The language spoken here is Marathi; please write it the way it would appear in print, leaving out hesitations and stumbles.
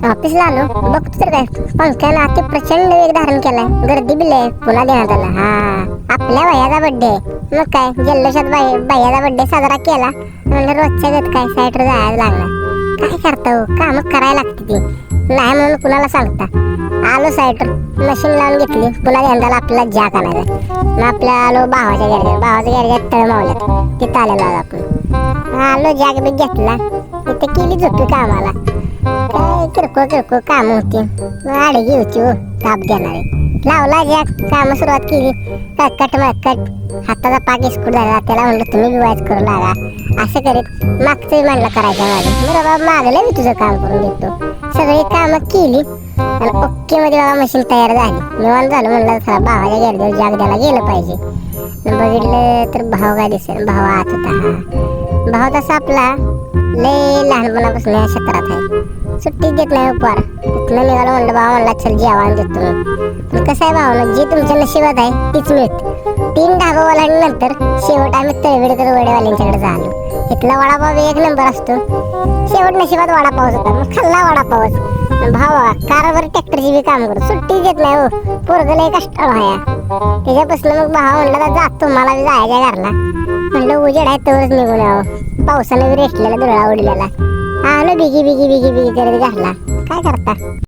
ऑफिसला आलो बघतो तर काय पंख्यानं अति प्रचंड वेग धारण केलाय. गर्दी बिल आहे पुन्हा देण्यात आला. हा आपल्या भैयाचा बर्थडे आहे. मग काय जल्लोषात भैयाचा बर्थडे साजरा केला. म्हणलं रोजच्या गत काय साईटवर जायला लागला. काय करता हो काम करायला लागते ती नाही म्हणून कुणाला सांगता. आलो साईटवर मशीन लावून घेतली. पुन्हा देण्यात आपल्याला जॅक आणायचा. मग आपल्या आलो भावाच्या गॅरेजात तळ मावल्यात तिथं आलेलो आज आपण. आलो जॅक बी घेतला. इथे केली झोपी कामाला. काय किरकोळ काम होती. आडगी होती हो ताप देणारे. लावला जॅक काम सुरुवात केली. कटकट हाताचा पाक इस्कूट झाला. त्याला म्हणलं तुम्ही बी वाईच करू लागा. असं करीत मागचं म्हणलं करायचं माझं. बरं बाबा मागलं मी तुझं काम करून देतो. सगळी कामं केली आणि ओके मध्ये बाबा मशीन तयार झाली. निवांत झालं. म्हणलं चला भावाच्या गॅरेजवर जॅक द्यायला गेलं पाहिजे. बघितलं तर भाव काय दिसेल. भाव आत होता. हा भाव तसा आपला लय लहानपणापासून या क्षेत्रात आहे. सुट्टी देत नाही उपवार. तिथनं निघालं म्हणलं भावा म्हणला चल जेवण देतो मी. पण कसं आहे भावानं जी तुमच्या नशिबात आहे तीच मिळते. 3 ढाबावाल्यांनंतर शेवट आम्ही तळवेडकर वडेवाल्यांच्याकडे झालो. इथला वडापाव एक नंबर असतो. शेवट नशिबात वडापावच होता. मग खाल्ला वडापावच. भावा कारभार ट्रॅक्टरची बी काम करतो. सुट्टी देत नाही हो. पोरगं लय कष्टाळू आहे. त्याच्यापासून मग भावा म्हणला जातो मला बी जायच्या घरला. म्हणलं उजेड आहे तरच निघून यावं. पावसानं बी रेटलेला दुरळा उडलेला. आलो बिगी करत घरला. काय करता.